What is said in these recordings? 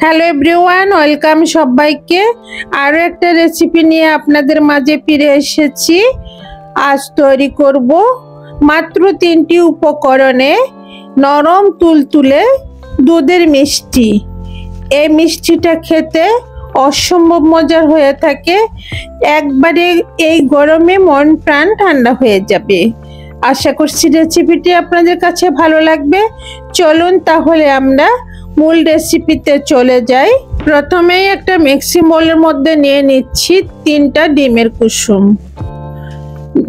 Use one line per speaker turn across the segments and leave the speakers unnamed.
Hello everyone, welcome সবাইকে। আরও একটা রেসিপি নিয়ে আপনাদের মাঝে ফিরে এসেছি। আজ তৈরি করব মাত্র 3টি উপকরণে নরম তুলতুলে দুধের মিষ্টি। এই মিষ্টিটা খেতে অসম্ভব মজার হয়ে থাকে। একবারে এই গরমে মন প্রাণ ঠান্ডা হয়ে যাবে। আশা করছি রেসিপিটি আপনাদের কাছে ভালো লাগবে। চলুন তাহলে আমরা মূল রেসিপিতে চলে যাই। প্রথমেই একটা মিক্সি বোলের মধ্যে নিয়ে নিচ্ছি 3টা ডিমের কুসুম।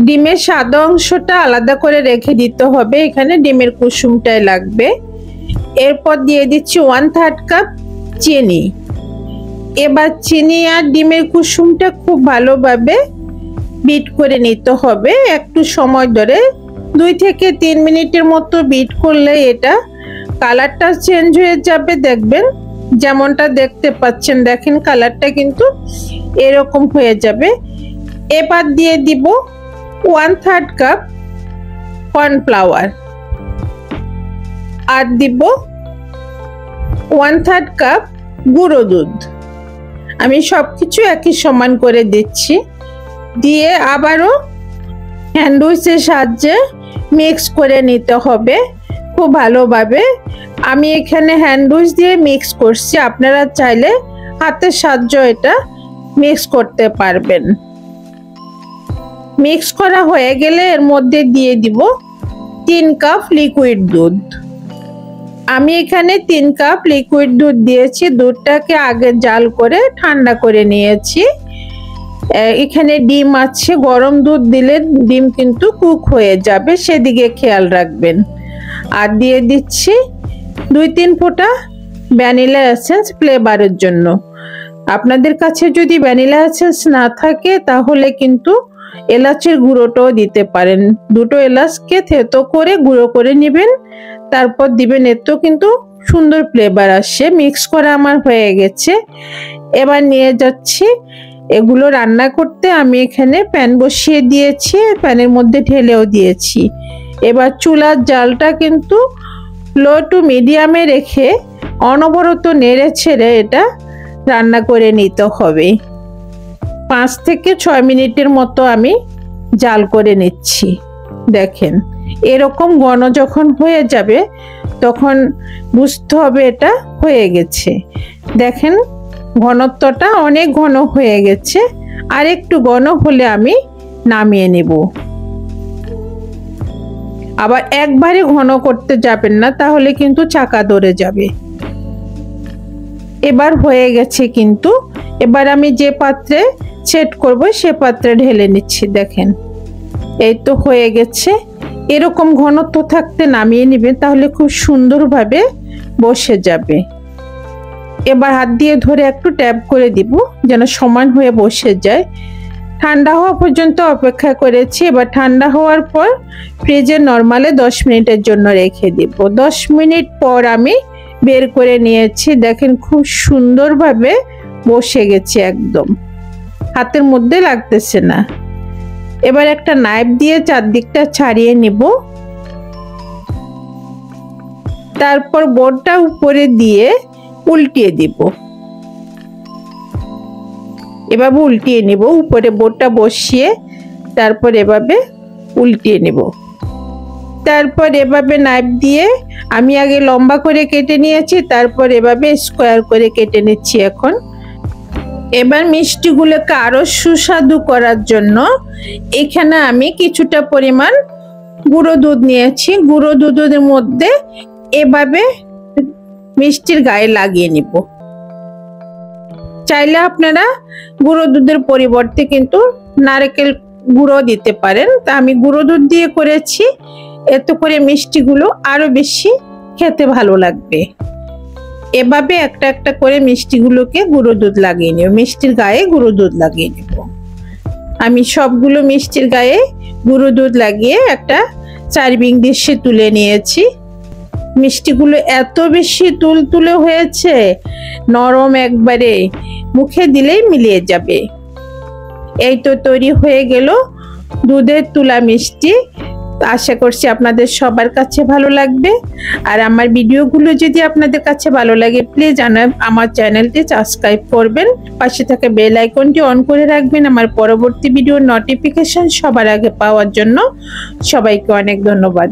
ডিমের সাদা অংশটা আলাদা করে রেখে দিতে হবে, এখানে ডিমের কুসুমটাই লাগবে। এরপর দিয়ে দিচ্ছি 1/3 কাপ চিনি। এবার চিনি আর ডিমের কুসুমটা খুব ভালোভাবে বিট করে নিতে হবে। একটু সময় ধরে 2 থেকে 3 মিনিটের মতো বিট করলে এটা কালারটা চেঞ্জ হয়ে যাবে। দেখবেন যেমনটা দেখতে পাচ্ছেন, দেখেন কালারটা কিন্তু এরকম হয়ে যাবে। এবার দিয়ে দিব 1/3 কাপ কর্নফ্লাওয়ার আর দিব 1/3 কাপ গুঁড়ো দুধ। আমি সবকিছু একই সমান করে দিচ্ছি, দিয়ে আবারও হ্যান্ড উইচের সাহায্যে মিক্স করে নিতে হবে খুব ভালোভাবে। আমি এখানে হ্যান্ড উইচ দিয়ে মিক্স করছি, আপনারা চাইলে হাতের সাহায্যে এটা মিক্স করতে পারবেন। মিক্স করা হয়ে গেলে এর মধ্যে দিয়ে দিব 3 কাপ লিকুইড দুধ। আমি এখানে 3 কাপ লিকুইড দুধ দিয়েছি। দুধটাকে আগে জাল করে ঠান্ডা করে নিয়েছি। এখানে ডিম আছে, গরম দুধ দিলে ডিম কিন্তু কুক হয়ে যাবে, সেদিকে খেয়াল রাখবেন। আর দিয়ে দিচ্ছি 2-3 ফোঁটা ভ্যানিলা এসেন্স ফ্লেভারের জন্য। আপনাদের কাছে যদি ভ্যানিলা এসেন্স না থাকে তাহলে কিন্তু এলাচের গুঁড়োটাও দিতে পারেন। 2টো এলাচকে থেতো করে গুঁড়ো করে নেবেন, তারপর দিবেন। এতো কিন্তু সুন্দর ফ্লেভার আসে। মিক্স করা আমার হয়ে গেছে। এবার নিয়ে যাচ্ছি এগুলো রান্না করতে। আমি এখানে প্যান বসিয়ে দিয়েছি, প্যানের মধ্যে ঢেলেও দিয়েছি। এবার চুলার জালটা কিন্তু লো টু মিডিয়ামে রেখে অনবরত নেড়ে ছেড়ে এটা রান্না করে নিতে হবে। 5 থেকে 6 মিনিটের মতো আমি জাল করে নিচ্ছি। দেখেন এরকম ঘন যখন হয়ে যাবে তখন বুঝতে হবে এটা হয়ে গেছে। দেখেন ঘনত্বটা অনেক ঘন হয়ে গেছে। আর একটু ঘন হলে আমি নামিয়ে নেব। আবার একবারে ঘন করতে যাবেন না, তাহলে কিন্তু চাকা ধরে যাবে। এবার হয়ে গেছে কিন্তু। এবার আমি যে পাত্রে সেট করব সে পাত্রে ঢেলে নিচ্ছি। দেখেন এই তো হয়ে গেছে। এরকম ঘনত্ব থাকতে নামিয়ে নেবেন, তাহলে খুব সুন্দরভাবে বসে যাবে। এবার হাত দিয়ে ধরে একটু ট্যাপ করে দিব যেন সমান হয়ে বসে যায়। ঠান্ডা হওয়া পর্যন্ত অপেক্ষা করেছি। এবার ঠান্ডা হওয়ার পর ফ্রিজে নরমালে 10 মিনিটের জন্য রেখে দিব। 10 মিনিট পর আমি বের করে নিয়েছি। দেখেন খুব সুন্দরভাবে বসে গেছে, একদম হাতের মধ্যে লাগতেছে না। এবার একটা নাইফ দিয়ে চারদিকটা ছাড়িয়ে নিব। তারপর বোর্ডটা উপরে দিয়ে উল্টিয়ে দিব। এভাবে উল্টিয়ে নিব, উপরে বোর্ডটা বসিয়ে তারপর এভাবে উল্টিয়ে নিব। তারপর এভাবে নাইফ দিয়ে আমি আগে লম্বা করে কেটে নিয়েছি, তারপর এভাবে স্কোয়ার করে কেটে নিচ্ছি। এখন এবার মিষ্টিগুলোকে আরো সুস্বাদু করার জন্য এখানে আমি কিছুটা পরিমাণ গুঁড়ো দুধ নিয়েছি। গুঁড়ো দুধের মধ্যে এভাবে মিষ্টির গায়ে লাগিয়ে নিব। চাইলে আপনারা গুঁড়ো দুধের পরিবর্তে কিন্তু নারকেল গুঁড়ো দিতে পারেন। তা আমি গুঁড়ো দুধ দিয়ে করেছি, এতে করে মিষ্টিগুলো আরো বেশি খেতে ভালো লাগবে। এভাবে একটা একটা করে মিষ্টিগুলোকে গুঁড়ো দুধ লাগিয়ে নেব, মিষ্টির গায়ে গুঁড়ো দুধ লাগিয়ে নেব। আমি সবগুলো মিষ্টির গায়ে গুঁড়ো দুধ লাগিয়ে একটা সার্ভিং ডিশে তুলে নিয়েছি। মিষ্টিগুলো এত বেশি তুলতুলে হয়েছে, নরম, একবারে মুখে দিলেই মিলিয়ে যাবে। এই তো তৈরি হয়ে গেল দুধের তুলা মিষ্টি। আশা করছি আপনাদের সবার কাছে ভালো লাগবে। আর আমার ভিডিওগুলো যদি আপনাদের কাছে ভালো লাগে প্লিজ আমার চ্যানেলটি সাবস্ক্রাইব করবেন, পাশে থাকা বেল আইকনটি অন করে রাখবেন আমার পরবর্তী ভিডিওর নোটিফিকেশন সবার আগে পাওয়ার জন্য। সবাইকে অনেক ধন্যবাদ।